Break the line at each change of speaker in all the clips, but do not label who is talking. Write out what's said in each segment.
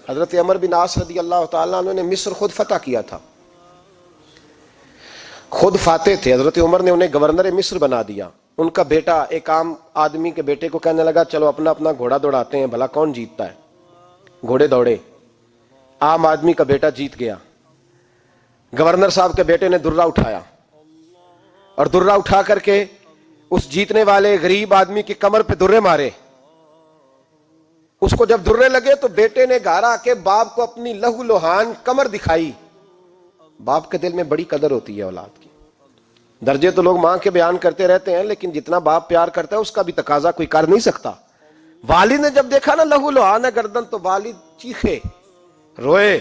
حضرت عمر بن عاص رضی اللہ تعالیٰ عنہ نے مصر خود فتح کیا تھا، خود فاتح تھے. حضرت عمر نے انہیں گورنر مصر بنا دیا. ان کا بیٹا ایک عام آدمی کے بیٹے کو کہنے لگا چلو اپنا اپنا گھوڑا دوڑاتے ہیں، بھلا کون جیتتا ہے. گھوڑے دوڑے، عام آدمی کا بیٹا جیت گیا. گورنر صاحب کے بیٹے نے درہ اٹھایا اور درہ اٹھا کر کے اس جیتنے والے غریب آدمی کی کمر پہ درے مارے. اس کو جب درے لگے تو بیٹے نے گھر آ کے باپ کو اپنی لہو لوہان کمر دکھائی. باپ کے دل میں بڑی قدر ہوتی ہے اولاد کی. درجے تو لوگ ماں کے بیان کرتے رہتے ہیں، لیکن جتنا باپ پیار کرتا ہے اس کا بھی تقاضا کوئی کر نہیں سکتا. والد نے جب دیکھا نا لہو لوہان ہے گردن، تو والد چیخے، روئے،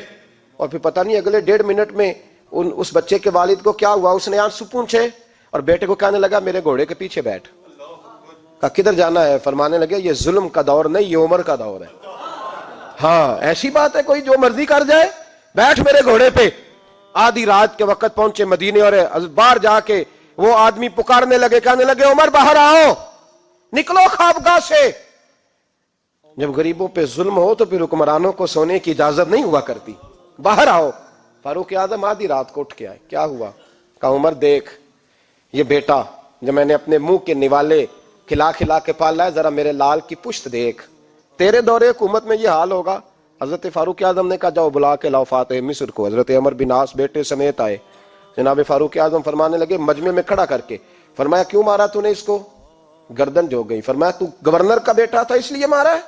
اور پھر پتہ نہیں اگلے 1.5 منٹ میں اس بچے کے والد کو کیا ہوا. اس نے آنسو پونچھے اور بیٹے کو کہنے لگا میرے گھوڑے کے پیچھے بیٹھ. کہا کدھر جانا ہے؟ فرمانے لگے یہ ظلم کا دور نہیں، یہ عمر کا دور ہے. ہاں ایسی بات ہے کوئی جو مرضی کر جائے؟ بیٹھ میرے گھوڑے پہ. آدھی رات کے وقت پہنچے مدینے اور باہر جا کے وہ آدمی پکارنے لگے، کہنے لگے عمر باہر آؤ، نکلو خوابگاہ سے. جب غریبوں پہ ظلم ہو تو پھر حکمرانوں کو سونے کی اجازت نہیں ہوا کرتی. باہر آؤ. فاروق اعظم آدھی رات کو اٹھ کے آئے. کیا ہوا؟ کہا عمر دیکھ یہ بیٹا جو میں نے اپنے منہ کے نوالے کھلا کھلا کے پالا ہے، ذرا میرے لال کی پشت دیکھ. تیرے دورے حکومت میں یہ حال ہوگا. حضرت فاروق اعظم نے کہا جاؤ بلا کے لاؤ فاتح مصر کو. حضرت عمر بن عاص بیٹے سمیت آئے. جناب فاروق اعظم فرمانے لگے مجمع میں کھڑا کر کے، فرمایا کیوں مارا تو نے اس کو؟ گردن جو گئی. فرمایا تو گورنر کا بیٹا تھا اس لیے مارا ہے؟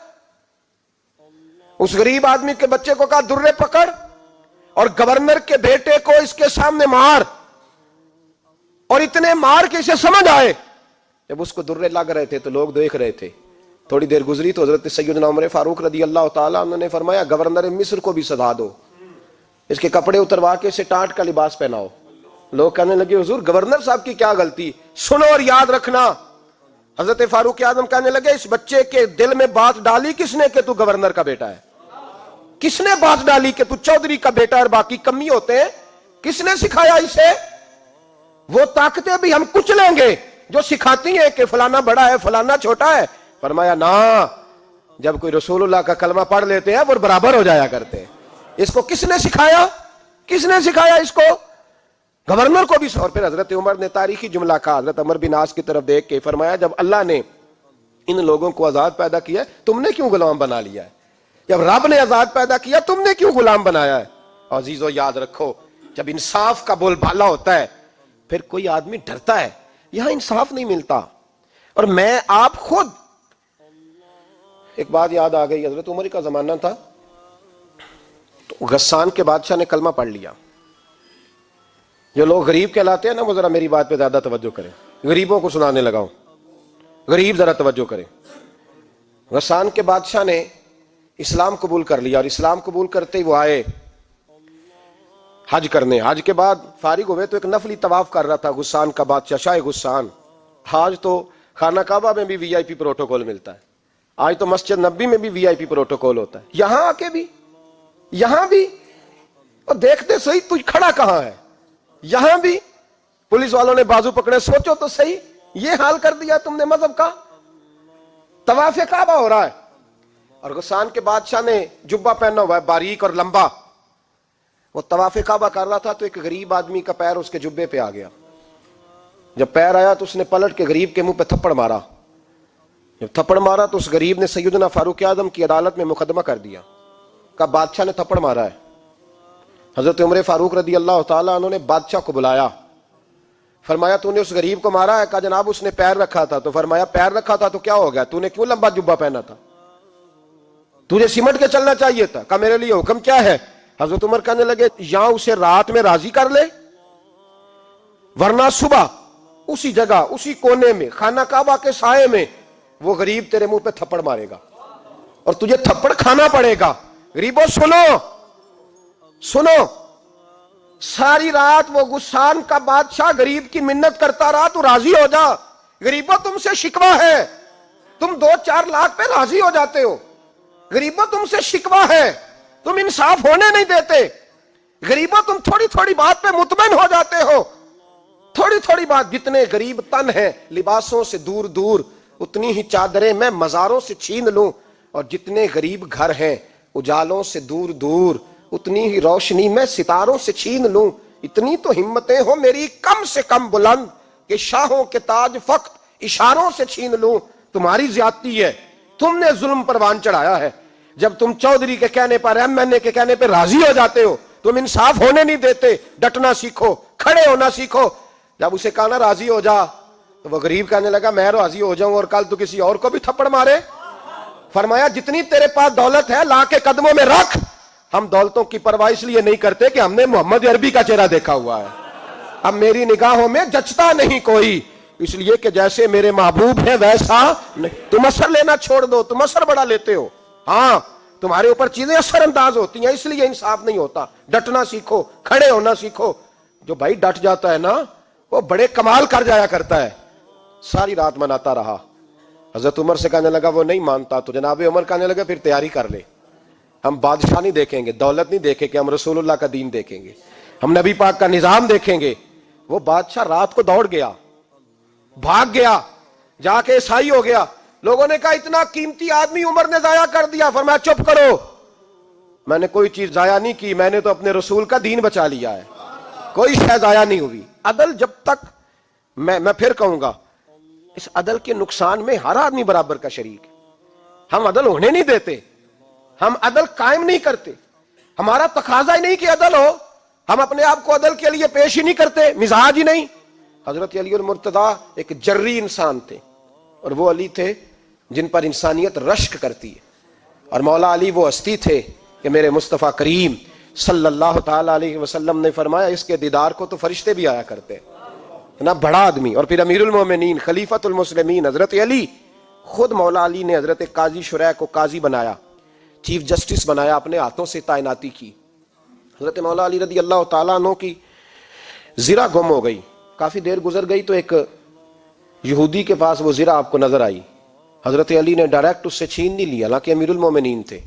اس غریب آدمی کے بچے کو کہا درے پکڑ اور گورنر کے بیٹے کو اس کے سامنے مار، اور اتنے مار کے اسے سمجھ آئے. جب اس کو درے لگ رہے تھے تو لوگ دیکھ رہے تھے. تھوڑی دیر گزری تو حضرت سیدنا عمر فاروق رضی اللہ تعالیٰ عنہ نے فرمایا گورنر مصر کو بھی سزا دو، اس کے کپڑے اتروا کے اسے ٹانٹ کا لباس پہناؤ. لوگ کہنے لگے حضور گورنر صاحب کی کیا غلطی؟ سنو اور یاد رکھنا. حضرت فاروق اعظم کہنے لگے اس بچے کے دل میں بات ڈالی کس نے کہ تو گورنر کا بیٹا ہے؟ کس نے بات ڈالی کہ تو چودھری کا بیٹا اور باقی کمی ہوتے ہیں؟ کس نے سکھایا اسے؟ وہ طاقتیں بھی ہم کچھ لیں گے جو سکھاتی ہیں کہ فلانا بڑا ہے فلانا چھوٹا ہے. فرمایا نا، جب کوئی رسول اللہ کا کلمہ پڑھ لیتے ہیں وہ برابر ہو جایا کرتے ہیں. اس کو کس نے سکھایا؟ کس نے سکھایا اس کو؟ گورنر کو بھی. اور پھر حضرت عمر نے تاریخی جملہ کہا حضرت عمر بن عاص کی طرف دیکھ کے، فرمایا جب اللہ نے ان لوگوں کو آزاد پیدا کیا ہے تم نے کیوں غلام بنا لیا ہے؟ جب رب نے آزاد پیدا کیا تم نے کیوں غلام بنایا ہے؟ عزیزو یاد رکھو جب انصاف کا بول بالا ہوتا ہے پھر کوئی آدمی ڈرتا ہے. یہاں انصاف نہیں ملتا. اور میں آپ خود ایک بات یاد آ گئی. حضرت عمر کا زمانہ تھا تو غسان کے بادشاہ نے کلمہ پڑھ لیا. جو لوگ غریب کہلاتے ہیں نا وہ ذرا میری بات پہ زیادہ توجہ کریں. غریبوں کو سنانے لگاؤں، غریب ذرا توجہ کریں. غسان کے بادشاہ نے اسلام قبول کر لیا اور اسلام قبول کرتے ہی وہ آئے حج کرنے. حج کے بعد فارغ ہوئے تو ایک نفلی طواف کر رہا تھا غسان کا بادشاہ شاہ غسان. آج تو خانہ کعبہ میں بھی VIP پروٹوکول ملتا ہے، آج تو مسجد نبی میں بھی VIP پروٹوکول ہوتا ہے. یہاں آ کے بھی، یہاں بھی، اور دیکھتے صحیح تو کھڑا کہاں ہے. یہاں بھی پولیس والوں نے بازو پکڑے. سوچو تو صحیح یہ حال کر دیا تم نے مذہب کا. طواف کعبہ ہو رہا ہے اور غسان کے بادشاہ نے جبہ پہنا ہوا ہے باریک اور لمبا. وہ طواف کعبہ کر رہا تھا تو ایک غریب آدمی کا پیر اس کے جبے پہ آ گیا. جب پیر آیا تو اس نے پلٹ کے غریب کے منہ پہ تھپڑ مارا. جب تھپڑ مارا تو اس غریب نے سیدنا فاروق اعظم کی عدالت میں مقدمہ کر دیا. کہا بادشاہ نے تھپڑ مارا ہے. حضرت عمر فاروق رضی اللہ تعالیٰ عنہ نے بادشاہ کو بلایا. فرمایا تو نے اس غریب کو مارا ہے؟ کہا جناب اس نے پیر رکھا تھا. تو فرمایا پیر رکھا تھا تو کیا ہو گیا؟ تو نے کیوں لمبا جبہ پہنا تھا؟ تجھے سمٹ کے چلنا چاہیے تھا. کہا میرے لیے حکم کیا ہے؟ حضرت عمر کہنے لگے یہاں اسے رات میں راضی کر لے، ورنہ صبح اسی جگہ اسی کونے میں خانہ کعبہ کے سائے میں وہ غریب تیرے منہ پہ تھپڑ مارے گا اور تجھے تھپڑ کھانا پڑے گا. غریبوں سنو سنو، ساری رات وہ غسان کا بادشاہ غریب کی منت کرتا رہا تو راضی ہو جا. غریبوں تم سے شکوہ ہے، تم 2-4 لاکھ پہ راضی ہو جاتے ہو. غریبوں تم سے شکوہ ہے، تم انصاف ہونے نہیں دیتے. غریبوں تم تھوڑی تھوڑی بات پہ مطمئن ہو جاتے ہو. تھوڑی تھوڑی بات، جتنے غریب تن ہیں لباسوں سے دور دور اتنی ہی چادریں میں مزاروں سے چھین لوں، اور جتنے غریب گھر ہیں اجالوں سے دور دور اتنی ہی روشنی میں ستاروں سے چھین لوں. اتنی تو ہمتیں ہو میری کم سے کم بلند کہ شاہوں کے تاج فقط اشاروں سے چھین لوں. تمہاری زیادتی ہے, تم نے ظلم پروان چڑھایا ہے. جب تم چودھری کے کہنے پر, ایم این اے کے کہنے پہ راضی ہو جاتے ہو, تم انصاف ہونے نہیں دیتے. ڈٹنا سیکھو, کھڑے ہونا سیکھو. جب اسے کہا نا راضی ہو جا, تو وہ غریب کہنے لگا میں راضی ہو جاؤں اور کل تو کسی اور کو بھی تھپڑ مارے. فرمایا جتنی تیرے پاس دولت ہے لا کے قدموں میں رکھ. ہم دولتوں کی پرواہ اس لیے نہیں کرتے کہ ہم نے محمد عربی کا چہرہ دیکھا ہوا ہے. اب میری نگاہوں میں جچتا نہیں کوئی, اس لیے کہ جیسے میرے محبوب ہیں ویسا نہیں. تم اثر لینا چھوڑ دو, تم اثر بڑا لیتے ہو. ہاں تمہارے اوپر چیزیں اثر انداز ہوتی ہیں, اس لیے انصاف نہیں ہوتا. ڈٹنا سیکھو, کھڑے ہونا سیکھو. جو بھائی ڈٹ جاتا ہے نا وہ بڑے کمال کر جایا کرتا ہے. ساری رات مناتا رہا. حضرت عمر سے کہنے لگا وہ نہیں مانتا, تو جناب عمر کہنے لگا پھر تیاری کر لے. ہم بادشاہ نہیں دیکھیں گے, دولت نہیں دیکھیں گے, ہم رسول اللہ کا دین دیکھیں گے, ہم نبی پاک کا نظام دیکھیں گے. وہ بادشاہ رات کو دوڑ گیا, بھاگ گیا, جا کے عیسائی ہو گیا. لوگوں نے کہا اتنا قیمتی آدمی عمر نے ضائع کر دیا. فرمایا چپ کرو, میں نے کوئی چیز ضائع نہیں کی, میں نے تو اپنے رسول کا دین بچا لیا ہے. کوئی شے ضائع نہیں ہوئی. عدل جب تک, میں پھر کہوں گا, اس عدل کے نقصان میں ہر آدمی برابر کا شریک ہے. ہم عدل ہونے نہیں دیتے, ہم عدل قائم نہیں کرتے. ہمارا تقاضا ہی نہیں کہ عدل ہو, ہم اپنے آپ کو عدل کے لیے پیش ہی نہیں کرتے, مزاج ہی نہیں. حضرت علی المرتضیٰ ایک جری انسان تھے, اور وہ علی تھے جن پر انسانیت رشک کرتی ہے. اور مولا علی وہ ہستی تھے کہ میرے مصطفیٰ کریم صلی اللہ تعالی علیہ وسلم نے فرمایا اس کے دیدار کو تو فرشتے بھی آیا کرتے. نا بڑا آدمی, اور پھر امیر المومنین خلیفۃ المسلمین حضرت علی. خود مولا علی نے حضرت قاضی شریح کو قاضی بنایا, چیف جسٹس بنایا, اپنے ہاتھوں سے تعیناتی کی. حضرت مولا علی رضی اللہ تعالیٰ عنہ کی زرہ گم ہو گئی. کافی دیر گزر گئی تو ایک یہودی کے پاس وہ زرہ آپ کو نظر آئی. حضرت علی نے ڈائریکٹ اس سے چھین نہیں لیا, حالانکہ امیر المومنین تھے.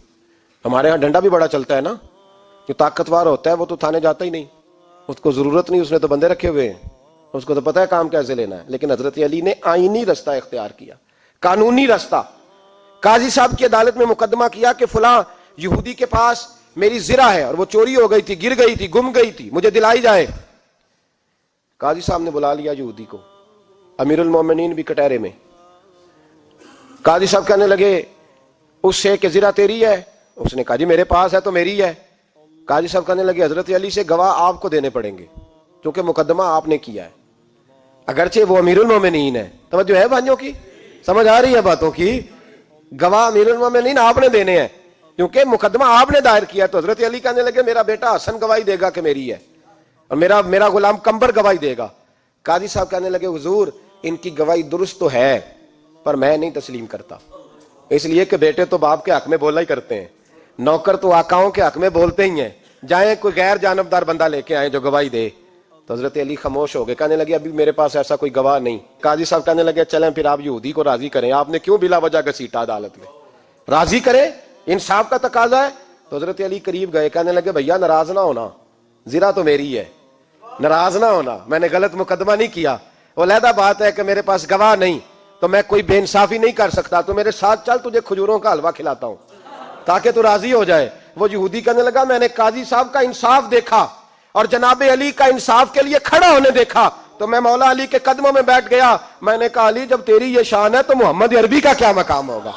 ہمارے ہاں ڈنڈا بھی بڑا چلتا ہے نا, جو طاقتور ہوتا ہے وہ تو تھانے جاتا ہی نہیں, اس کو ضرورت نہیں, اس نے تو بندے رکھے ہوئے ہیں, اس کو تو پتہ ہے کام کیسے لینا ہے. لیکن حضرت علی نے آئینی رستہ اختیار کیا, قانونی رستہ. قاضی صاحب کی عدالت میں مقدمہ کیا کہ فلاں یہودی کے پاس میری زرہ ہے اور وہ چوری ہو گئی تھی, گر گئی تھی, گم گئی تھی, مجھے دلائی جائے. قاضی صاحب نے بلا لیا یہودی کو, امیر المومنین بھی کٹہرے میں. قاضی صاحب کہنے لگے اس سے کہ زرہ تیری ہے؟ اس نے کہا جی میرے پاس ہے تو میری ہے. قاضی صاحب کہنے لگے حضرت علی سے گواہ آپ کو دینے پڑیں گے کیونکہ مقدمہ آپ نے کیا ہے, اگرچہ وہ امیر المومنین ہے. توجہ ہے بھائیوں کی, سمجھ آ رہی ہے باتوں کی؟ گواہ امیر المومنین آپ نے دینے ہیں کیونکہ مقدمہ آپ نے دائر کیا. تو حضرت علی کہنے لگے میرا بیٹا حسن گواہی دے گا کہ میری ہے, اور میرا غلام کمبر گواہی دے گا. قاضی صاحب کہنے لگے حضور ان کی گواہی درست تو ہے پر میں نہیں تسلیم کرتا, اس لیے کہ بیٹے تو باپ کے حق میں بولا ہی کرتے ہیں, نوکر تو آقاؤں کے حق میں بولتے ہی ہیں. جائیں کوئی غیر جانبدار بندہ لے کے آئے جو گواہی دے. تو حضرت علی خاموش ہو گئے, کہنے لگے ابھی میرے پاس ایسا کوئی گواہ نہیں. قاضی صاحب کہنے لگے چلیں پھر آپ یہودی کو راضی کریں, آپ نے کیوں بلا وجہ گھسیٹا عدالت میں, راضی کریں, انصاف کا تقاضا ہے. تو حضرت علی قریب گئے, کہنے لگے بھیا ناراض نہ ہونا, زرہ تو میری ہے, ناراض نہ ہونا, میں نے غلط مقدمہ نہیں کیا. وہ علیحدہ بات ہے کہ میرے پاس گواہ نہیں تو میں کوئی بے انصافی نہیں کر سکتا, تو میرے ساتھ چل تجھے کھجوروں کا حلوہ کھلاتا ہوں تاکہ تو راضی ہو جائے. وہ یہودی کہنے لگا میں نے قاضی صاحب کا انصاف دیکھا اور جناب علی کا انصاف کے لیے کھڑا ہونے دیکھا تو میں مولا علی کے قدموں میں بیٹھ گیا. میں نے کہا علی جب تیری یہ شان ہے تو محمد عربی کا کیا مقام ہوگا.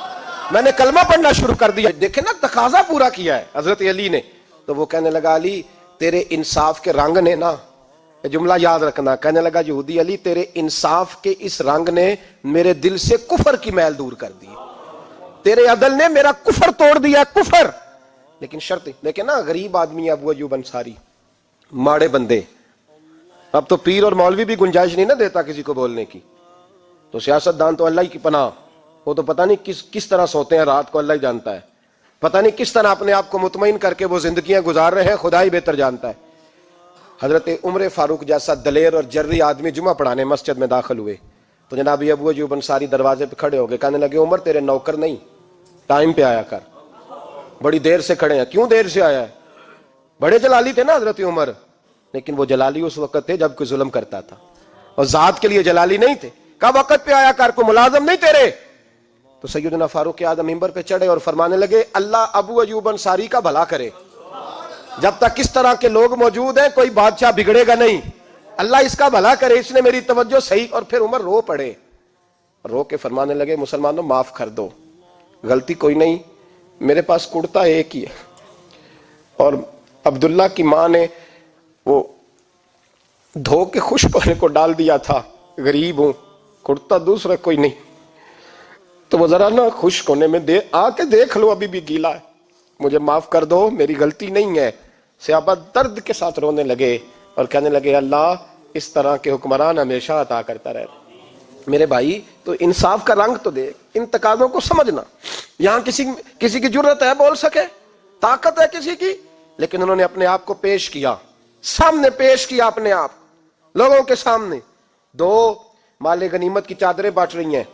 میں نے کلمہ پڑھنا شروع کر دیا. دیکھیں نا تقاضا پورا کیا ہے حضرت علی نے. تو وہ کہنے لگا علی تیرے انصاف کے رنگ نے نا, جملہ یاد رکھنا, کہنے لگا یہودی علی تیرے انصاف کے اس رنگ نے میرے دل سے کفر کی میل دور کر دی, تیرے عدل نے میرا کفر توڑ دیا, کفر. لیکن شرط دیکھیں نا, غریب آدمی ابو ایوب انصاری, ماڑے بندے, اب تو پیر اور مولوی بھی گنجائش نہیں نہ دیتا کسی کو بولنے کی. تو سیاست دان تو اللہ ہی کی پناہ, وہ تو پتہ نہیں کس طرح سوتے ہیں رات کو, اللہ ہی جانتا ہے. پتہ نہیں کس طرح اپنے آپ کو مطمئن کر کے وہ زندگیاں گزار رہے ہیں, خدا ہی بہتر جانتا ہے. حضرت عمر فاروق جیسا دلیر اور جرری آدمی جمعہ پڑھانے مسجد میں داخل ہوئے تو جناب ابو ایوب انصاری دروازے پہ کھڑے ہو گئے, کہنے لگے عمر تیرے نوکر نہیں, ٹائم پہ آیا کر, بڑی دیر سے کھڑے ہیں. کیوں دیر سے آیا ہے؟ بڑے جلالی تھے نا حضرت عمر, لیکن وہ جلالی اس وقت تھے جب کوئی ظلم کرتا تھا, اور ذات کے لیے جلالی نہیں تھے. کہا وقت پہ آیا کر, کو ملازم نہیں تیرے. تو سیدنا فاروق اعظم منبر پہ چڑھے اور فرمانے لگے اللہ ابو ایوب انصاری کا بھلا کرے، جب تک اس طرح کے لوگ موجود ہیں کوئی بادشاہ بگڑے گا نہیں، اللہ اس کا بھلا کرے، اس نے میری توجہ صحیح۔ اور پھر عمر رو پڑے، رو کے فرمانے لگے مسلمانوں معاف کر دو، غلطی کوئی نہیں، میرے پاس کرتا ایک ہی ہے، اور عبداللہ کی ماں نے وہ دھو کے خشک ہونے کو ڈال دیا تھا، غریب ہوں، کرتا دوسرا کوئی نہیں، تو وہ ذرا نا خشک ہونے میں آ کے دیکھ لو ابھی بھی گیلا ہے، مجھے معاف کر دو، میری غلطی نہیں ہے۔ صحابہ درد کے ساتھ رونے لگے اور کہنے لگے اللہ اس طرح کے حکمران ہمیشہ عطا کرتا رہے۔ میرے بھائی تو انصاف کا رنگ تو دیکھ، ان تقاضوں کو سمجھنا۔ یہاں کسی کی جرت ہے بول سکے، طاقت ہے کسی کی، لیکن انہوں نے اپنے آپ کو پیش کیا، سامنے پیش کیا اپنے آپ لوگوں کے سامنے۔ دو مال غنیمت کی چادریں بانٹ رہی ہیں،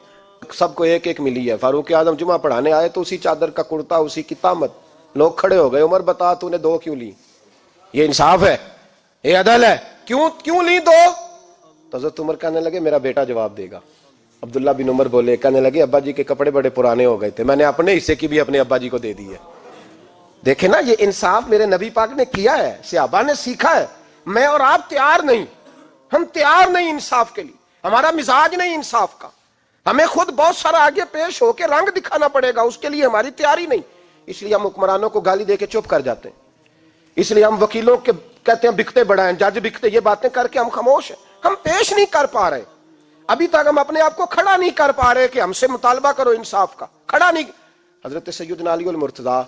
سب کو ایک ایک ملی ہے۔ فاروق اعظم جمعہ پڑھانے آئے تو اسی چادر کا کرتا، اسی کی تامت، لوگ کھڑے ہو گئے، عمر بتا تو نے دو کیوں لی؟ یہ انصاف ہے، یہ عدل ہے، کیوں لی دو؟ تو حضرت عمر کہنے لگے میرا بیٹا جواب دے گا۔ عبداللہ بن عمر بولے، کہنے لگے ابا جی کے کپڑے بڑے پرانے ہو گئے تھے، میں نے اپنے حصے کی بھی اپنے ابا جی کو دے دی ہے۔ دیکھیں نا، یہ انصاف میرے نبی پاک نے کیا ہے، صحابہ نے سیکھا ہے۔ میں اور آپ تیار نہیں، ہم تیار نہیں انصاف کے لیے، ہمارا مزاج نہیں انصاف کا، ہمیں خود بہت سارا آگے پیش ہو کے رنگ دکھانا پڑے گا، اس کے لیے ہماری تیاری نہیں۔ اس لیے ہم حکمرانوں کو گالی دے کے چپ کر جاتے ہیں، اس لیے ہم وکیلوں کے کہتے ہیں بکتے بڑا ہیں، جج بکتے، یہ باتیں کر کے ہم خاموش ہیں، ہم پیش نہیں کر پا رہے، ابھی تک ہم اپنے آپ کو کھڑا نہیں کر پا رہے کہ ہم سے مطالبہ کرو انصاف کا، کھڑا نہیں۔ حضرت سیدنا علی المرتضیٰ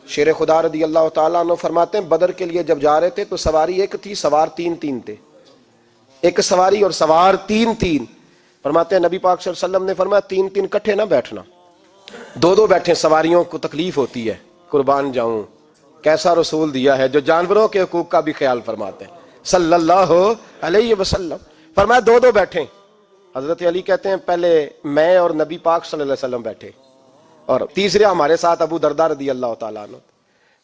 شیر خدا رضی اللہ تعالیٰ عنہ فرماتے ہیں بدر کے لیے جب جا رہے تھے تو سواری ایک تھی، سوار تین تھے، ایک سواری اور سوار تین۔ فرماتے ہیں نبی پاک صلی اللہ علیہ وسلم نے فرمایا تین کٹھے نہ بیٹھنا، دو بیٹھیں، سواریوں کو تکلیف ہوتی ہے، قربان جاؤں کیسا رسول دیا ہے جو جانوروں کے حقوق کا بھی خیال فرماتے ہیں صلی اللہ علیہ وسلم۔ فرمایا دو بیٹھیں۔ حضرت علی کہتے ہیں پہلے میں اور نبی پاک صلی اللہ علیہ وسلم بیٹھے، اور تیسرے ہمارے ساتھ ابو درداء رضی اللہ تعالیٰ عنہ۔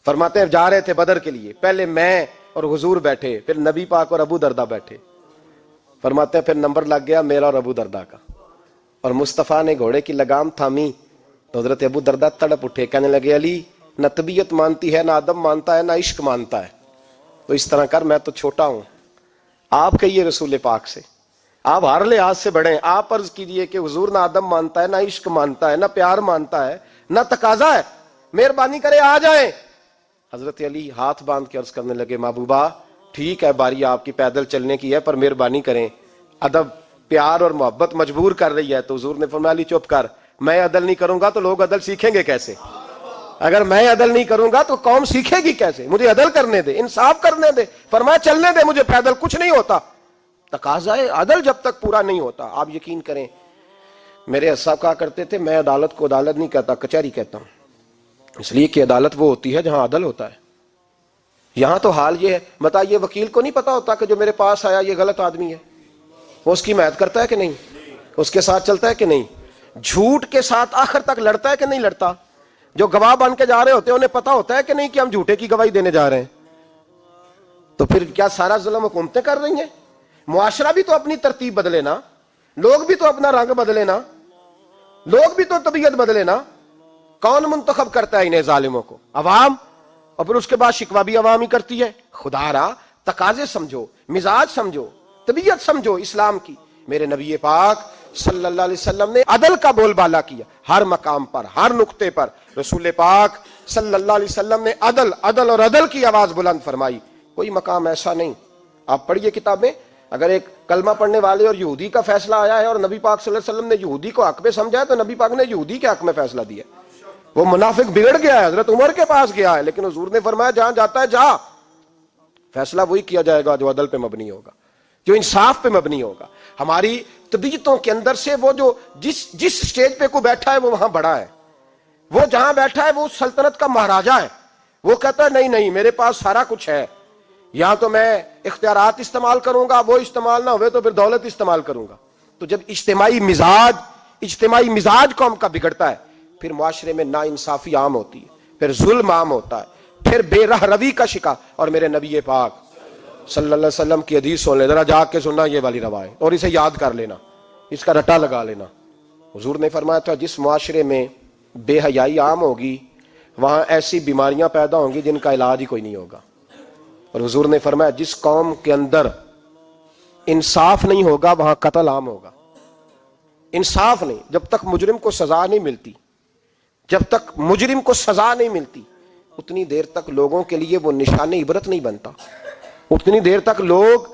فرماتے ہیں جا رہے تھے بدر کے لیے، پہلے میں اور حضور بیٹھے، پھر نبی پاک اور ابو درداء بیٹھے۔ فرماتے ہیں پھر نمبر لگ گیا میرا اور ابو درداء کا، اور مصطفیٰ نے گھوڑے کی لگام تھامی تو حضرت ابو درداء تڑپ اٹھے، کہنے لگے علی نہ طبیعت مانتی ہے، نہ ادب مانتا ہے، نہ عشق مانتا ہے، تو اس طرح کر، میں تو چھوٹا ہوں، آپ کہیے رسول پاک سے، آپ ہر لحاظ سے بڑے ہیں، آپ عرض کیجئے کہ حضور نہ ادب مانتا ہے، نہ عشق مانتا ہے، نہ پیار مانتا ہے، نہ تقاضا ہے، مہربانی کرے آ جائیں۔ حضرت علی ہاتھ باندھ کے عرض کرنے لگے محبوبہ ٹھیک ہے، باری آپ کی پیدل چلنے کی ہے، پر مہربانی کریں، ادب پیار اور محبت مجبور کر رہی ہے۔ تو حضور نے فرمایا علی چپ کر، میں عدل نہیں کروں گا تو لوگ عدل سیکھیں گے کیسے؟ اگر میں عدل نہیں کروں گا تو قوم سیکھے گی کیسے؟ مجھے عدل کرنے دے، انصاف کرنے دے۔ فرمایا چلنے دے مجھے پیدل، کچھ نہیں ہوتا، تقاضا ہے عدل جب تک پورا نہیں ہوتا۔ آپ یقین کریں میرے اساتذہ کہا کرتے تھے میں عدالت کو عدالت نہیں کہتا، کچہری کہتا ہوں، اس لیے کہ عدالت وہ ہوتی ہے جہاں عدل ہوتا ہے۔ یہاں تو حال یہ ہے، بتائیے وکیل کو نہیں پتا ہوتا کہ جو میرے پاس آیا یہ غلط آدمی ہے، وہ اس کی حمایت کرتا ہے کہ نہیں، اس کے ساتھ چلتا ہے کہ نہیں، جھوٹ کے ساتھ آخر تک لڑتا ہے کہ نہیں لڑتا؟ جو گواہ بن کے جا رہے ہوتے ہیں انہیں پتا ہوتا ہے کہ نہیں کہ ہم جھوٹے کی گواہی دینے جا رہے ہیں؟ تو پھر کیا سارا ظلم حکومتیں کر رہی ہیں؟ معاشرہ بھی تو اپنی ترتیب بدلے نا، لوگ بھی تو اپنا رنگ بدلے نا، لوگ بھی تو طبیعت بدلے نا۔ کون منتخب کرتا ہے انہیں ظالموں کو؟ عوام، اور پھر اس کے بعد شکوہ بھی عوام ہی کرتی ہے۔ خدا را تقاضے سمجھو، مزاج سمجھو، طبیعت سمجھو اسلام کی۔ میرے نبی پاک صلی اللہ علیہ وسلم نے عدل کا بول بالا کیا، ہر مقام پر، ہر نقطے پر رسول پاک صلی اللہ علیہ وسلم نے عدل اور عدل کی آواز بلند فرمائی۔ کوئی مقام ایسا نہیں، آپ پڑھیے کتابیں، اگر ایک کلمہ پڑھنے والے اور یہودی کا فیصلہ آیا ہے اور نبی پاک صلی اللہ علیہ وسلم نے یہودی کو حق میں سمجھا ہے تو نبی پاک نے یہودی کے حق میں فیصلہ دیا۔ وہ منافق بگڑ گیا ہے، حضرت عمر کے پاس گیا ہے، لیکن حضور نے فرمایا جہاں جاتا ہے جا، فیصلہ وہی کیا جائے گا جو عدل پہ مبنی ہوگا، جو انصاف پہ مبنی ہوگا۔ ہماری طبیعتوں کے اندر سے وہ جو جس سٹیج پہ کوئی بیٹھا ہے وہ وہاں بڑا ہے، وہ جہاں بیٹھا ہے وہ سلطنت کا مہاراجہ ہے، وہ کہتا ہے نہیں میرے پاس سارا کچھ ہے، یہاں تو میں اختیارات استعمال کروں گا، وہ استعمال نہ ہوئے تو پھر دولت استعمال کروں گا۔ تو جب اجتماعی مزاج قوم کا بگڑتا ہے پھر معاشرے میں نا انصافی عام ہوتی ہے، پھر ظلم عام ہوتا ہے، پھر بے راہ روی کا شکار۔ اور میرے نبی پاک صلی اللہ علیہ وسلم کی حدیث سن لے ذرا، جا کے سننا یہ والی روایت، اور اسے یاد کر لینا، اس کا رٹا لگا لینا۔ حضور نے فرمایا تھا جس معاشرے میں بے حیائی عام ہوگی وہاں ایسی بیماریاں پیدا ہوں گی جن کا علاج ہی کوئی نہیں ہوگا. اور حضور نے فرمایا جس قوم کے اندر انصاف نہیں ہوگا وہاں قتل عام ہوگا. انصاف نہیں، جب تک مجرم کو سزا نہیں ملتی، جب تک مجرم کو سزا نہیں ملتی اتنی دیر تک لوگوں کے لیے وہ نشان عبرت نہیں بنتا، اتنی دیر تک لوگ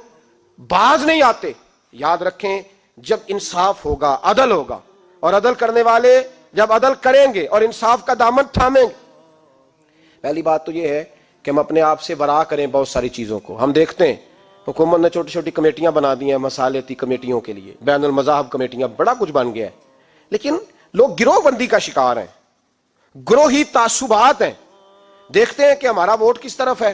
باز نہیں آتے. یاد رکھیں جب انصاف ہوگا، عدل ہوگا، اور عدل کرنے والے جب عدل کریں گے اور انصاف کا دامن تھامیں گے. پہلی بات تو یہ ہے کہ ہم اپنے آپ سے ورا کریں بہت ساری چیزوں کو. ہم دیکھتے ہیں حکومت نے چھوٹی چھوٹی کمیٹیاں بنا دی ہیں مصالحتی کمیٹیوں کے لیے، بین المذاہب کمیٹیاں، بڑا کچھ بن گیا ہے، لیکن لوگ گروہ بندی کا شکار ہیں، گروہی تعصبات ہیں. دیکھتے ہیں کہ ہمارا ووٹ کس طرف ہے،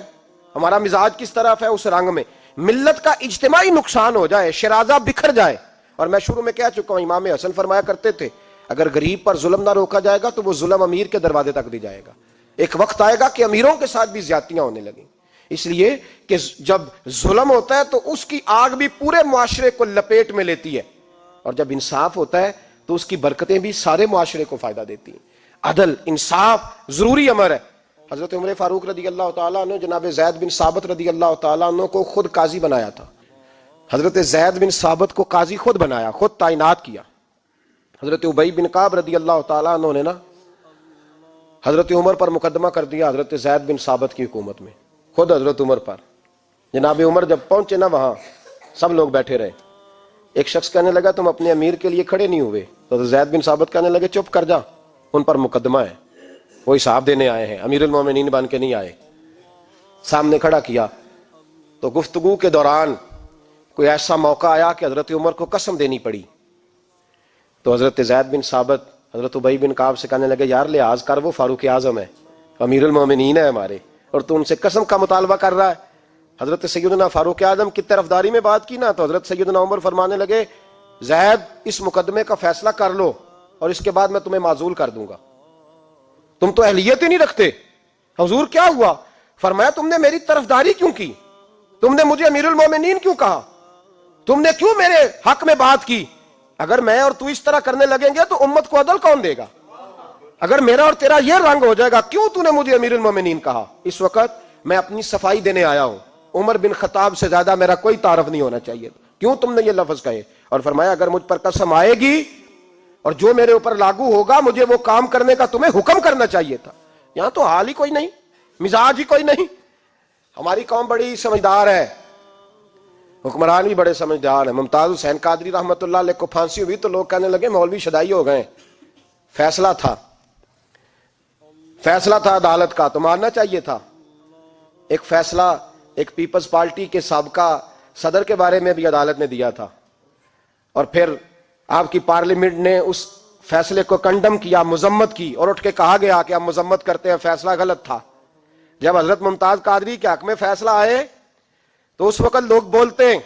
ہمارا مزاج کس طرف ہے، اس رنگ میں ملت کا اجتماعی نقصان ہو جائے، شرازہ بکھر جائے. اور میں شروع میں کہہ چکا ہوں، امام حسن فرمایا کرتے تھے اگر غریب پر ظلم نہ روکا جائے گا تو وہ ظلم امیر کے دروازے تک بھی جائے گا. ایک وقت آئے گا کہ امیروں کے ساتھ بھی زیادتیاں ہونے لگیں، اس لیے کہ جب ظلم ہوتا ہے تو اس کی آگ بھی پورے معاشرے کو لپیٹ میں لیتی ہے، اور جب انصاف ہوتا ہے تو اس کی برکتیں بھی سارے معاشرے کو فائدہ دیتی ہیں. عدل، انصاف ضروری امر ہے. حضرت عمر فاروق رضی اللہ تعالیٰ عنہ جناب زید بن ثابت رضی اللہ تعالیٰ عنہ کو خود قاضی بنایا تھا. حضرت زید بن ثابت کو قاضی خود بنایا، خود تعینات کیا. حضرت ابی بن کعب رضی اللہ تعالیٰ عنہ نے نا حضرت عمر پر مقدمہ کر دیا حضرت زید بن ثابت کی حکومت میں، خود حضرت عمر پر. جناب عمر جب پہنچے نا وہاں سب لوگ بیٹھے رہے. ایک شخص کہنے لگا تم اپنے امیر کے لیے کھڑے نہیں ہوئے، تو زید بن ثابت کہنے لگے چپ کر جا، ان پر مقدمہ ہے، وہ حساب دینے آئے ہیں، امیر المومنین بن کے نہیں آئے. سامنے کھڑا کیا تو گفتگو کے دوران کوئی ایسا موقع آیا کہ حضرت عمر کو قسم دینی پڑی. تو حضرت زید بن ثابت حضرت ابی بن کعب سے کہنے لگے یار لحاظ کر، وہ فاروق اعظم ہے، امیر المومنین ہے ہمارے، اور تو ان سے قسم کا مطالبہ کر رہا ہے. حضرت سیدنا فاروق اعظم کی طرفداری میں بات کی نا تو حضرت سیدنا عمر فرمانے لگے زید اس مقدمے کا فیصلہ کر لو اور اس کے بعد میں تمہیں معزول کر دوں گا، تم تو اہلیت ہی نہیں رکھتے. حضور کیا ہوا؟ فرمایا تم نے میری طرفداری کیوں کی، تم نے مجھے امیر المومنین کیوں کہا، تم نے کیوں میرے حق میں بات کی؟ اگر میں اور تو اس طرح کرنے لگیں گے تو امت کو عدل کون دے گا؟ اگر میرا اور تیرا یہ رنگ ہو جائے گا، کیوں تو نے مجھے امیر المومنین کہا؟ اس وقت میں اپنی صفائی دینے آیا ہوں، عمر بن خطاب سے زیادہ میرا کوئی تعارف نہیں ہونا چاہیے، کیوں تم نے یہ لفظ کہے؟ اور فرمایا اگر مجھ پر قسم آئے گی اور جو میرے اوپر لاگو ہوگا مجھے وہ کام کرنے کا تمہیں حکم کرنا چاہیے تھا. یہاں تو حال ہی کوئی نہیں، مزاج ہی کوئی نہیں. ہماری قوم بڑی سمجھدار ہے، حکمران بھی بڑے سمجھدار ہیں. ممتاز حسین قادری رحمۃ اللہ علیہ کو پھانسی ہوئی تو لوگ کہنے لگے مولوی شدائی ہو گئے. فیصلہ تھا عدالت کا تو ماننا چاہیے تھا. ایک فیصلہ ایک پیپلز پارٹی کے سابقہ صدر کے بارے میں بھی عدالت نے دیا تھا، اور پھر آپ کی پارلیمنٹ نے اس فیصلے کو کنڈم کیا، مذمت کی، اور اٹھ کے کہا گیا کہ ہم مذمت کرتے ہیں، فیصلہ غلط تھا. جب حضرت ممتاز قادری کے حق میں فیصلہ آئے تو اس وقت لوگ بولتے ہیں،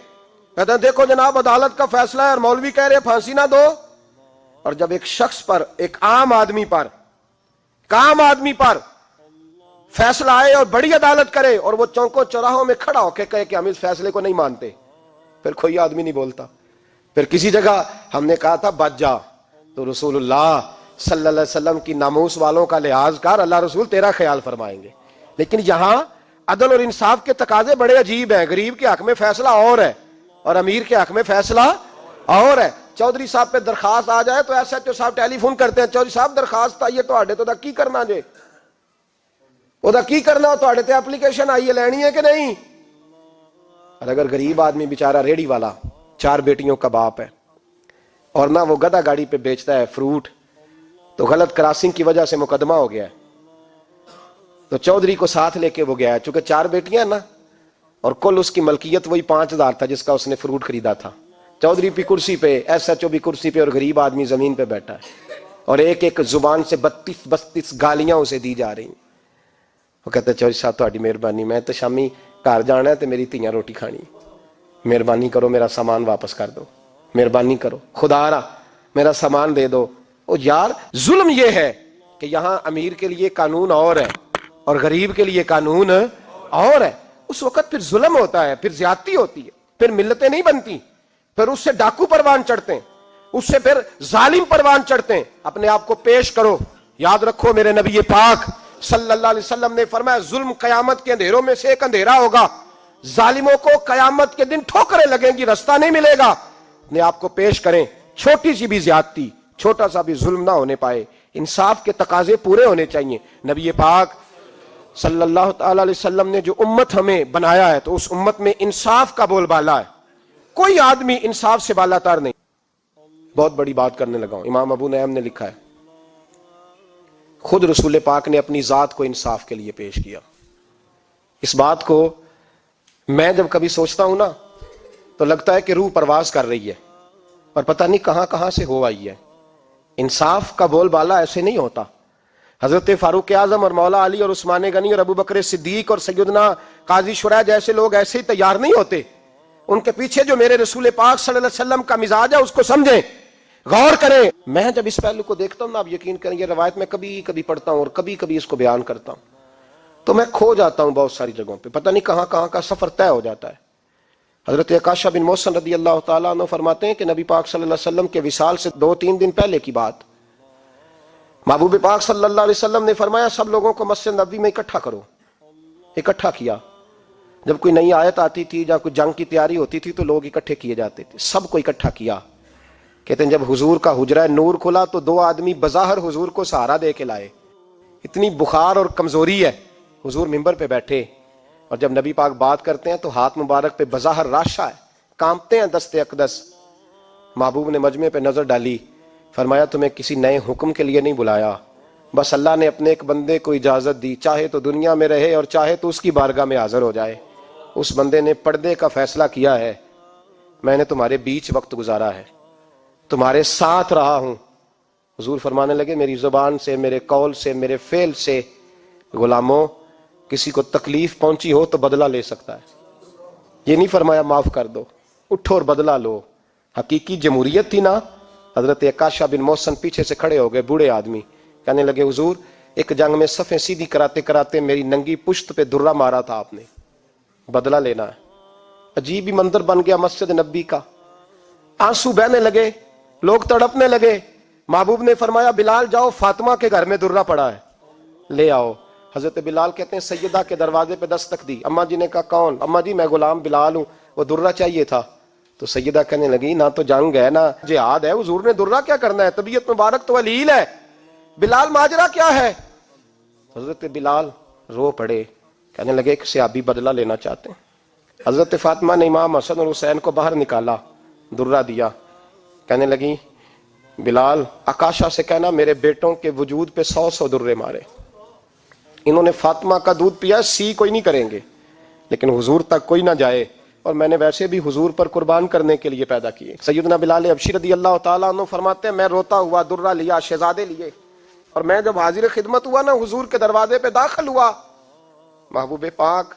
کہتے ہیں دیکھو جناب عدالت کا فیصلہ ہے اور مولوی کہہ رہے پھانسی نہ دو. اور جب ایک شخص پر، ایک عام آدمی پر فیصلہ آئے اور بڑی عدالت کرے اور وہ چوکوں چوراہوں میں کھڑا ہو کے کہے کہ ہم اس فیصلے کو نہیں مانتے، پھر کوئی آدمی نہیں بولتا. پھر کسی جگہ ہم نے کہا تھا بچ جا، تو رسول اللہ صلی اللہ علیہ وسلم کی ناموس والوں کا لحاظ کر، اللہ رسول تیرا خیال فرمائیں گے. لیکن یہاں عدل اور انصاف کے تقاضے بڑے عجیب ہیں. غریب کے حق میں فیصلہ اور ہے اور امیر کے حق میں فیصلہ اور ہے. چودھری صاحب پہ درخواست آ جائے تو ایس ایچ او صاحب ٹیلی فون کرتے ہیں، چودھری صاحب درخواست آئیے تو کی کرنا جے، وہ کی کرنا ہو تے اپلیکیشن آئیے لینی ہے کہ نہیں. اور اگر غریب آدمی بیچارہ ریڑی والا 4 بیٹیوں کا باپ ہے اور نہ وہ گدھا گاڑی پہ بیچتا ہے فروٹ، تو غلط کراسنگ کی وجہ سے مقدمہ ہو گیا ہے، تو چودھری کو ساتھ لے کے وہ گیا ہے، چونکہ 4 بیٹیاں نا اور کل اس کی ملکیت وہی 5000 تھا جس کا اس نے فروٹ خریدا تھا. چودھری بھی کرسی پہ، ایس ایچ او بھی کرسی پہ، اور غریب آدمی زمین پہ بیٹھا ہے، اور ایک ایک زبان سے 32 گالیاں اسے دی جا رہی. وہ کہتے ہیں چودھری صاحب تہاڈی مہربانی، میں تو شامی گھر جانا ہے تو میری تیاں روٹی کھانی، مہربانی کرو میرا سامان واپس کر دو، مہربانی کرو خدا را میرا سامان دے دو. او یار ظلم یہ ہے کہ یہاں امیر کے لیے قانون اور ہے اور غریب کے لیے قانون اور ہے. اس وقت پھر ظلم ہوتا ہے، پھر زیادتی ہوتی ہے، پھر ملتیں نہیں بنتی، پھر اس سے ڈاکو پروان چڑھتے ہیں. اس سے پھر ظالم پروان چڑھتے ہیں. اپنے آپ کو پیش کرو. یاد رکھو میرے نبی پاک صلی اللہ علیہ وسلم نے فرمایا ظلم قیامت کے اندھیروں میں سے ایک اندھیرا ہوگا. ظالموں کو قیامت کے دن ٹھوکریں لگیں گی, رستہ نہیں ملے گا. اپنے آپ کو پیش کریں. چھوٹی سی بھی زیادتی, چھوٹا سا بھی ظلم نہ ہونے پائے. انصاف کے تقاضے پورے ہونے چاہیے. نبی پاک صلی اللہ تعالی علیہ وسلم نے جو امت ہمیں بنایا ہے تو اس امت میں انصاف کا بول بالا ہے. کوئی آدمی انصاف سے بالا تر نہیں. بہت بڑی بات کرنے لگا ہوں. امام ابو نعیم نے لکھا ہے, خود رسول پاک نے اپنی ذات کو انصاف کے لیے پیش کیا. اس بات کو میں جب کبھی سوچتا ہوں نا تو لگتا ہے کہ روح پرواز کر رہی ہے, پر پتہ نہیں کہاں کہاں سے ہو آئی ہے. انصاف کا بول بالا ایسے نہیں ہوتا. حضرت فاروق اعظم اور مولا علی اور عثمان غنی اور ابو بکر صدیق اور سیدنا قاضی شرح جیسے لوگ ایسے ہی تیار نہیں ہوتے. ان کے پیچھے جو میرے رسول پاک صلی اللہ علیہ وسلم کا مزاج ہے اس کو سمجھیں, غور کریں. میں جب اس پہلو کو دیکھتا ہوں نا, آپ یقین کریں, یہ روایت میں کبھی کبھی پڑھتا ہوں اور کبھی کبھی اس کو بیان کرتا ہوں تو میں کھو جاتا ہوں بہت ساری جگہوں پہ. پتہ نہیں کہاں کہاں کا سفر طے ہو جاتا ہے. حضرت عکاشہ بن محصن رضی اللہ تعالیٰ عنہ فرماتے ہیں کہ نبی پاک صلی اللہ علیہ وسلم کے وصال سے 2-3 دن پہلے کی بات, محبوب پاک صلی اللہ علیہ وسلم نے فرمایا سب لوگوں کو مسجد نبوی میں اکٹھا کرو. اکٹھا کیا. جب کوئی نئی آیت آتی تھی یا کوئی جنگ کی تیاری ہوتی تھی تو لوگ اکٹھے کیے جاتے تھے. سب کو اکٹھا کیا. کہتے ہیں جب حضور کا حجرہ نور کھلا تو 2 آدمی بظاہر حضور کو سہارا دے کے لائے. اتنی بخار اور کمزوری ہے. حضور منبر پہ بیٹھے اور جب نبی پاک بات کرتے ہیں تو ہاتھ مبارک پہ بظاہر راشا ہے, کانپتے ہیں دستے اقدس. محبوب نے مجمع پہ نظر ڈالی, فرمایا تمہیں کسی نئے حکم کے لیے نہیں بلایا, بس اللہ نے اپنے ایک بندے کو اجازت دی, چاہے تو دنیا میں رہے اور چاہے تو اس کی بارگاہ میں حاضر ہو جائے. اس بندے نے پردے کا فیصلہ کیا ہے. میں نے تمہارے بیچ وقت گزارا ہے, تمہارے ساتھ رہا ہوں. حضور فرمانے لگے میری زبان سے, میرے قول سے, میرے فعل سے غلاموں کسی کو تکلیف پہنچی ہو تو بدلہ لے سکتا ہے. یہ نہیں فرمایا معاف کر دو, اٹھو اور بدلہ لو. حقیقی جمہوریت تھی نا. حضرت عکاشہ بن محصن پیچھے سے کھڑے ہو گئے, بوڑھے آدمی, کہنے لگے حضور ایک جنگ میں صفیں سیدھی کراتے کراتے میری ننگی پشت پہ درہ مارا تھا آپ نے, بدلہ لینا ہے. عجیب ہی منظر بن گیا مسجد نبی کا. آنسو بہنے لگے, لوگ تڑپنے لگے. محبوب نے فرمایا بلال جاؤ, فاطمہ کے گھر میں درہ پڑا ہے, لے آؤ. حضرت بلال کہتے ہیں سیدہ کے دروازے پہ دستک دی. اماں جی نے کہا کون؟ اماں جی میں غلام بلال ہوں, وہ درہ چاہیے تھا. تو سیدہ کہنے لگی نہ تو جنگ ہے نہ جہاد ہے, حضور نے درہ کیا کرنا ہے, طبیعت مبارک تو علیل ہے. بلال ماجرا کیا ہے؟ حضرت بلال رو پڑے, کہنے لگے ایک صحابی بدلہ لینا چاہتے ہیں. حضرت فاطمہ نے امام حسن اور حسین کو باہر نکالا, درہ دیا. کہنے لگی بلال عکاشہ سے کہنا میرے بیٹوں کے وجود پہ 100 درے مارے. انہوں نے فاطمہ کا دودھ پیا, سی کوئی نہیں کریں گے لیکن حضور تک کوئی نہ جائے, اور میں نے ویسے بھی حضور پر قربان کرنے کے لیے پیدا کیے. سیدنا بلال حبشی رضی اللہ تعالیٰ عنہ فرماتے ہیں میں روتا ہوا درہ لیا, شہزادے لیے, اور میں جب حاضر خدمت ہوا نا حضور کے دروازے پہ داخل ہوا, محبوب پاک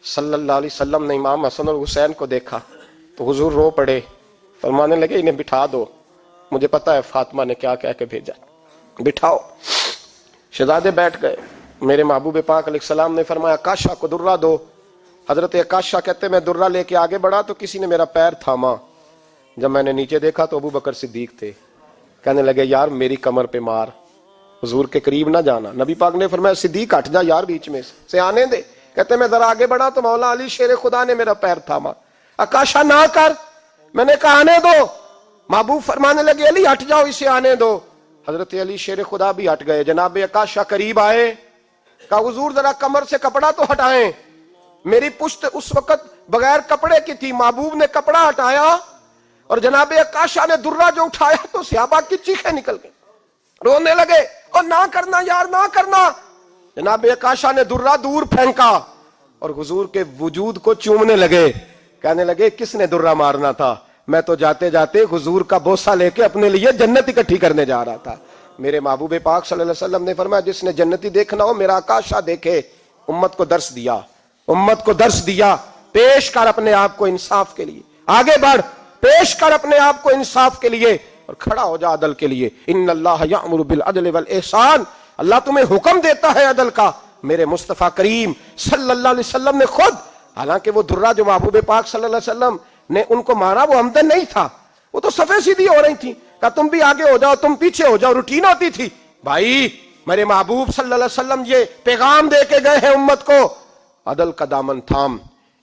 صلی اللہ علیہ وسلم نے امام حسن اور حسین کو دیکھا تو حضور رو پڑے, فرمانے لگے انہیں بٹھا دو, مجھے پتا ہے فاطمہ نے کیا کہہ کے بھیجا, بٹھاؤ. شہزادے بیٹھ گئے. میرے محبوب پاک علیہ السلام نے فرمایا عکاشہ کو درہ دو. حضرت عکاشہ کہتے میں درہ لے کے آگے بڑھا تو کسی نے میرا پیر تھاما. جب میں نے نیچے دیکھا تو ابو بکر صدیق تھے. کہنے لگے یار میری کمر پہ مار, حضور کے قریب نہ جانا. نبی پاک نے فرمایا صدیق ہٹ جا یار, بیچ میں سے آنے دے. کہتے میں ذرا آگے بڑھا تو مولا علی شیر خدا نے میرا پیر تھاما. عکاشہ نہ کر, میں نے کہا آنے دو. محبوب فرمانے لگے علی ہٹ جاؤ, اسے آنے دو. حضرت علی شیر خدا بھی ہٹ گئے. جناب عکاشہ قریب آئے, کہا حضور ذرا کمر سے کپڑا تو ہٹائیں, میری پشت اس وقت بغیر کپڑے کی تھی. محبوب نے کپڑا ہٹایا اور جناب عکاشہ نے درہ جو اٹھایا تو صحابہ کی چیخیں نکل گئی, رونے لگے اور نہ کرنا یار نہ کرنا. جناب عکاشہ نے درہ دور پھینکا اور حضور کے وجود کو چومنے لگے. کہنے لگے کس نے درہ مارنا تھا, میں تو جاتے جاتے حضور کا بوسہ لے کے اپنے لیے جنت اکٹھی کرنے جا رہا تھا. میرے محبوب پاک صلی اللہ علیہ وسلم نے فرمایا جس نے جنتی دیکھنا ہو میرا عکاشہ دیکھے. امت کو درس دیا, امت کو درس دیا. پیش کر اپنے آپ کو انصاف کے لیے, آگے بڑھ, پیش کر اپنے آپ کو انصاف کے لیے اور کھڑا ہو جا عدل کے لیے. ان اللہ یأمر بالعدل والاحسان, اللہ تمہیں حکم دیتا ہے عدل کا. میرے مصطفیٰ کریم صلی اللہ علیہ وسلم نے خود, حالانکہ وہ درہ جو محبوب پاک صلی اللہ علیہ وسلم نے ان کو مارا وہ عمدن نہیں تھا, وہ تو صفیں سیدھی ہو رہی تھی, کہا تم بھی آگے ہو جاؤ, تم پیچھے ہو جاؤ, روٹین ہوتی تھی. بھائی میرے محبوب صلی اللہ علیہ وسلم یہ پیغام دے کے گئے ہیں امت کو, عدل کا دامن تھام,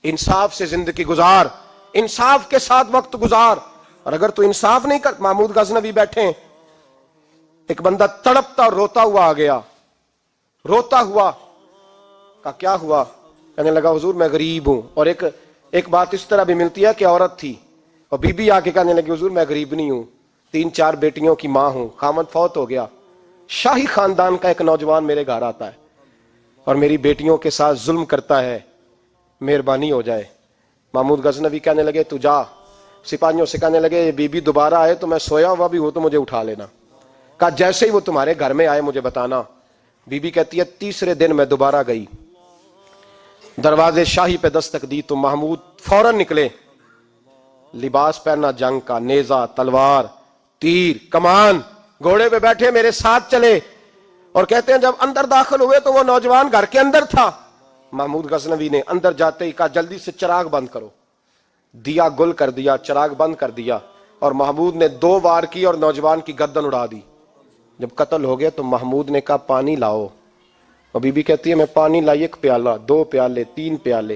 انصاف سے زندگی گزار, انصاف کے ساتھ وقت گزار. اور اگر تو انصاف نہیں کر, محمود غزنوی بیٹھے ہیں, ایک بندہ تڑپتا اور روتا ہوا آ گیا, روتا ہوا, کہا کیا ہوا؟ کہنے لگا حضور میں غریب ہوں. اور ایک بات اس طرح بھی ملتی ہے کہ عورت تھی اور بی بی آ کے کہنے لگی حضور میں غریب نہیں ہوں, 3-4 بیٹیوں کی ماں ہوں, خامد فوت ہو گیا, شاہی خاندان کا ایک نوجوان میرے گھر آتا ہے اور میری بیٹیوں کے ساتھ ظلم کرتا ہے, مہربانی ہو جائے. محمود غزنوی کہنے لگے تو جا, سپاہیوں سے کہنے لگے بی بی دوبارہ آئے تو میں سویا ہوا بھی ہوں تو مجھے اٹھا لینا. کہا جیسے ہی وہ تمہارے گھر میں آئے مجھے بتانا. بی بی کہتی ہے تیسرے دن میں دوبارہ گئی, دروازے شاہی پہ دستک دی تو محمود فوراً نکلے, لباس پہنا جنگ کا, نیزہ, تلوار, تیر, کمان, گھوڑے پہ بیٹھے میرے ساتھ چلے. اور کہتے ہیں جب اندر داخل ہوئے تو وہ نوجوان گھر کے اندر تھا. محمود غزنوی نے اندر جاتے ہی کہا جلدی سے چراغ بند کرو, دیا گل کر دیا, چراغ بند کر دیا, اور محمود نے 2 وار کی اور نوجوان کی گردن اڑا دی. جب قتل ہو گیا تو محمود نے کہا پانی لاؤ, اور بی بی کہتی ہے میں پانی لائی, 1 پیالہ, 2 پیالے, 3 پیالے,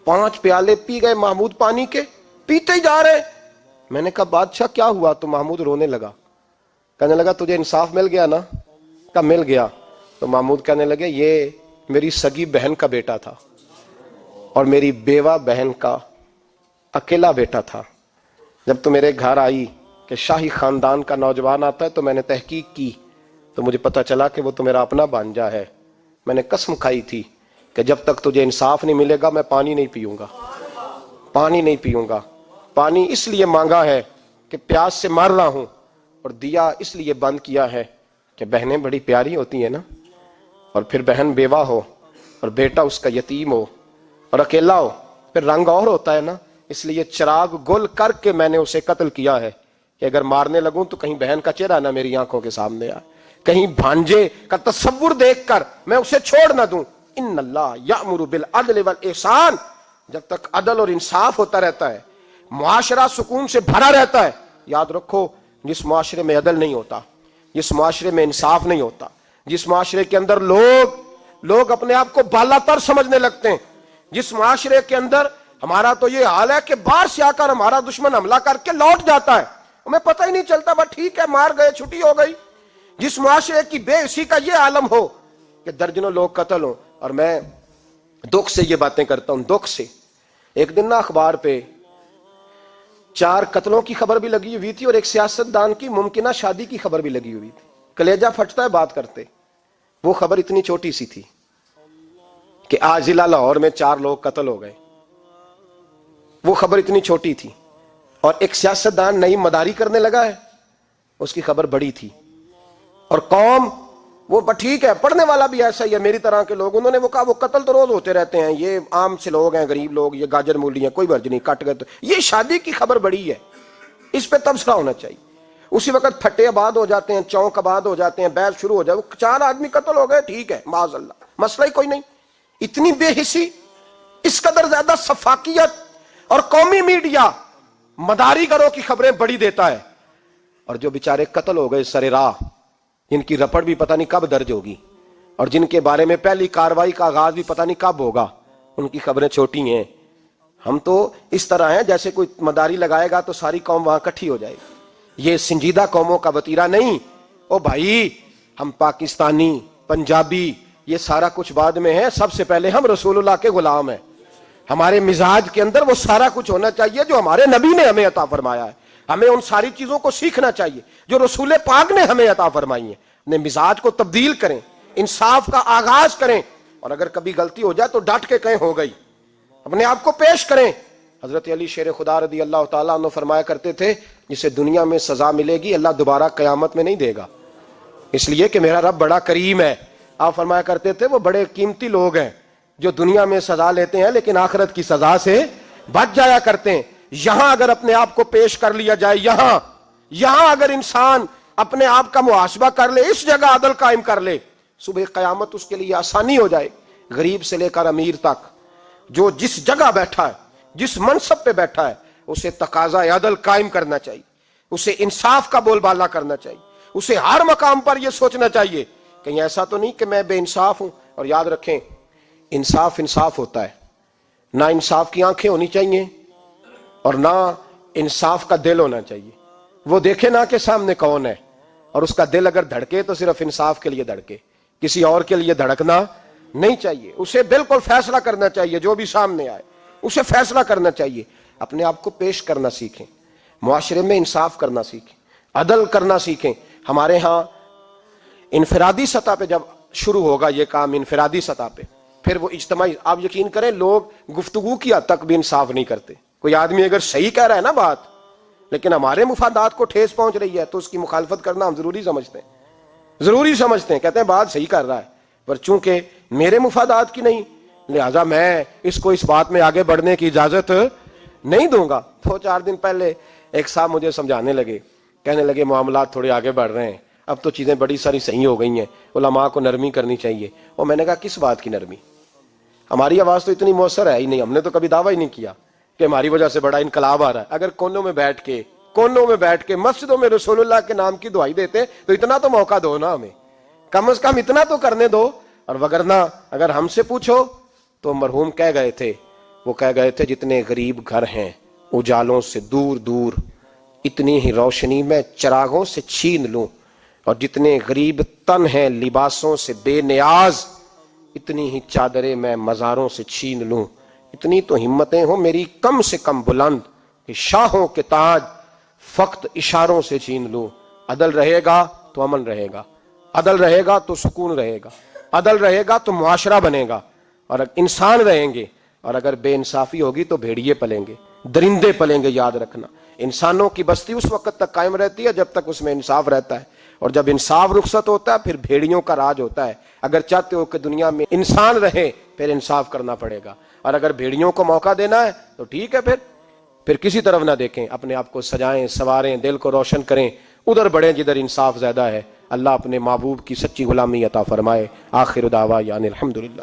5 پیالے پی گئے محمود پانی کے, پیتے ہی جا رہے. میں نے کہا بادشاہ کیا ہوا؟ تو محمود رونے لگا, کہنے لگا تجھے انصاف مل گیا نا؟ کہا مل گیا. تو محمود کہنے لگے یہ میری سگی بہن کا بیٹا تھا اور میری بیوہ بہن کا اکیلا بیٹا تھا. جب تو میرے گھر آئی کہ شاہی خاندان کا نوجوان آتا ہے تو میں نے تحقیق کی تو مجھے پتا چلا کہ وہ تو میرا اپنا بھانجا ہے. میں نے قسم کھائی تھی کہ جب تک تجھے انصاف نہیں ملے گا میں پانی نہیں پیوں گا, پانی نہیں پیوں گا. پانی اس لیے مانگا ہے کہ پیاس سے مر رہا ہوں, اور دیا اس لیے بند کیا ہے کہ بہنیں بڑی پیاری ہوتی ہیں نا, اور پھر بہن بیوہ ہو اور بیٹا اس کا یتیم ہو اور اکیلا ہو پھر رنگ اور ہوتا ہے نا. اس لیے چراغ گل کر کے میں نے اسے قتل کیا ہے کہ اگر مارنے لگوں تو کہیں بہن کا چہرہ نہ میری آنکھوں کے سامنے آئے, کہیں بھانجے کا تصور دیکھ کر میں اسے چھوڑ نہ دوں. ان اللہ یأمر بالعدل والاحسان, جب تک عدل اور انصاف ہوتا رہتا ہے, معاشرہ سکون سے بھرا رہتا ہے. یاد رکھو جس معاشرے میں عدل نہیں ہوتا, جس معاشرے میں انصاف نہیں ہوتا, جس معاشرے کے اندر لوگ اپنے آپ کو بالا تر سمجھنے لگتے ہیں, جس معاشرے کے اندر ہمارا تو یہ حال ہے کہ باہر سے آ کر ہمارا دشمن حملہ کر کے لوٹ جاتا ہے, ہمیں پتہ ہی نہیں چلتا, بس ٹھیک ہے مار گئے چھٹی ہو گئی. جس معاشرے کی بے حسی کا یہ عالم ہو کہ درجنوں لوگ قتل ہوں. اور میں دکھ سے یہ باتیں کرتا ہوں, دکھ سے. ایک دن نا اخبار پہ 4 قتلوں کی خبر بھی لگی ہوئی تھی اور ایک سیاستدان کی ممکنہ شادی کی خبر بھی لگی ہوئی تھی. کلیجہ پھٹتا ہے بات کرتے. وہ خبر اتنی چھوٹی سی تھی کہ آج ضلع لاہور میں 4 لوگ قتل ہو گئے. وہ خبر اتنی چھوٹی تھی, اور ایک سیاستدان نئی مداری کرنے لگا ہے, اس کی خبر بڑی تھی. اور قوم وہ ٹھیک ہے, پڑھنے والا بھی ایسا ہی ہے میری طرح کے لوگ, انہوں نے وہ کہا وہ قتل تو روز ہوتے رہتے ہیں, یہ عام سے لوگ ہیں, غریب لوگ, یہ گاجر مولی ہیں, کوئی مرض نہیں, کٹ گئے تو یہ شادی کی خبر بڑی ہے, اس پہ تبصرہ ہونا چاہیے. اسی وقت پھٹے آباد ہو جاتے ہیں, چونک آباد ہو جاتے ہیں, بحث شروع ہو جائے, وہ 4 آدمی قتل ہو گئے, ٹھیک ہے معاذ اللہ, مسئلہ ہی کوئی نہیں. اتنی بے حسی, اس قدر زیادہ سفاکیت, اور قومی میڈیا مداری گروں کی خبریں بڑی دیتا ہے, اور جو بیچارے قتل ہو گئے سر راہ, جن کی رپٹ بھی پتہ نہیں کب درج ہوگی اور جن کے بارے میں پہلی کاروائی کا آغاز بھی پتہ نہیں کب ہوگا, ان کی خبریں چھوٹی ہیں. ہم تو اس طرح ہیں جیسے کوئی مداری لگائے گا تو ساری قوم وہاں اکٹھی ہو جائے گی. یہ سنجیدہ قوموں کا وتیرہ نہیں. او بھائی, ہم پاکستانی, پنجابی, یہ سارا کچھ بعد میں ہے, سب سے پہلے ہم رسول اللہ کے غلام ہیں. ہمارے مزاج کے اندر وہ سارا کچھ ہونا چاہیے جو ہمارے نبی نے ہمیں عطا فرمایا ہے. ہمیں ان ساری چیزوں کو سیکھنا چاہیے جو رسول پاک نے ہمیں عطا فرمائی ہیں. اپنے مزاج کو تبدیل کریں, انصاف کا آغاز کریں, اور اگر کبھی غلطی ہو جائے تو ڈٹ کے کہیں ہو گئی, اپنے آپ کو پیش کریں. حضرت علی شیر خدا رضی اللہ تعالیٰ عنہ فرمایا کرتے تھے جسے دنیا میں سزا ملے گی اللہ دوبارہ قیامت میں نہیں دے گا, اس لیے کہ میرا رب بڑا کریم ہے. آپ فرمایا کرتے تھے وہ بڑے قیمتی لوگ ہیں جو دنیا میں سزا لیتے ہیں لیکن آخرت کی سزا سے بچ جایا کرتے ہیں. یہاں اگر اپنے آپ کو پیش کر لیا جائے, یہاں اگر انسان اپنے آپ کا محاسبہ کر لے, اس جگہ عدل قائم کر لے, صبح قیامت اس کے لیے آسانی ہو جائے. غریب سے لے کر امیر تک جو جس جگہ بیٹھا ہے, جس منصب پہ بیٹھا ہے, اسے تقاضا عدل قائم کرنا چاہیے. اسے انصاف کا بول بالا کرنا چاہیے، اسے ہر مقام پر یہ سوچنا چاہیے کہیں ایسا تو نہیں کہ میں بے انصاف ہوں۔ اور یاد رکھیں انصاف انصاف ہوتا ہے، نہ انصاف کی آنکھیں ہونی چاہیے اور نہ انصاف کا دل ہونا چاہیے۔ وہ دیکھے نہ کہ سامنے کون ہے، اور اس کا دل اگر دھڑکے تو صرف انصاف کے لیے دھڑکے، کسی اور کے لیے دھڑکنا نہیں چاہیے۔ اسے بالکل فیصلہ کرنا چاہیے، جو بھی سامنے آئے اسے فیصلہ کرنا چاہیے۔ اپنے آپ کو پیش کرنا سیکھیں، معاشرے میں انصاف کرنا سیکھیں، عدل کرنا سیکھیں۔ ہمارے ہاں انفرادی سطح پہ جب شروع ہوگا یہ کام، انفرادی سطح پہ، پھر وہ اجتماعی، آپ یقین کریں لوگ گفتگو کی حد تک بھی انصاف نہیں کرتے۔ کوئی آدمی اگر صحیح کہہ رہا ہے نا بات، لیکن ہمارے مفادات کو ٹھیس پہنچ رہی ہے، تو اس کی مخالفت کرنا ہم ضروری سمجھتے ہیں، کہتے ہیں بات صحیح کر رہا ہے، پر چونکہ میرے مفادات کی نہیں، لہذا میں اس کو اس بات میں آگے بڑھنے کی اجازت نہیں دوں گا۔ 2-4 دن پہلے ایک صاحب مجھے سمجھانے لگے، کہنے لگے معاملات تھوڑے آگے بڑھ رہے ہیں، اب تو چیزیں بڑی ساری صحیح ہو گئی ہیں، علماء کو نرمی کرنی چاہیے۔ اور میں نے کہا کس بات کی نرمی؟ ہماری آواز تو اتنی مؤثر ہے ہی نہیں، ہم نے تو کبھی دعویٰ ہی نہیں کیا کہ ہماری وجہ سے بڑا انقلاب آ رہا ہے۔ اگر کونوں میں بیٹھ کے مسجدوں میں رسول اللہ کے نام کی دعائی دیتے تو اتنا تو موقع دو نا ہمیں، کم از کم اتنا تو کرنے دو۔ اور وگرنہ اگر ہم سے پوچھو تو مرحوم کہہ گئے تھے جتنے غریب گھر ہیں اجالوں سے دور دور، اتنی ہی روشنی میں چراغوں سے چھین لوں، اور جتنے غریب تن ہیں لباسوں سے بے نیاز، اتنی ہی چادریں میں مزاروں سے چھین لوں۔ اتنی تو ہمتیں ہوں میری کم سے کم بلند کہ شاہوں کے تاج فقط اشاروں سے چھین لوں۔ عدل رہے گا تو امن رہے گا، عدل رہے گا تو سکون رہے گا، عدل رہے گا تو معاشرہ بنے گا، اور انسان رہیں گے۔ اور اگر بے انصافی ہوگی تو بھیڑیے پلیں گے، درندے پلیں گے۔ یاد رکھنا انسانوں کی بستی اس وقت تک قائم رہتی ہے جب تک اس میں انصاف رہتا ہے، اور جب انصاف رخصت ہوتا ہے پھر بھیڑیوں کا راج ہوتا ہے۔ اگر چاہتے ہو کہ دنیا میں انسان رہے پھر انصاف کرنا پڑے گا، اور اگر بھیڑیوں کو موقع دینا ہے تو ٹھیک ہے، پھر کسی طرف نہ دیکھیں، اپنے آپ کو سجائیں، سواریں، دل کو روشن کریں، ادھر بڑھیں جدھر انصاف زیادہ ہے۔ اللہ اپنے محبوب کی سچی غلامی عطا فرمائے۔ آخر دعوانا الحمدللہ۔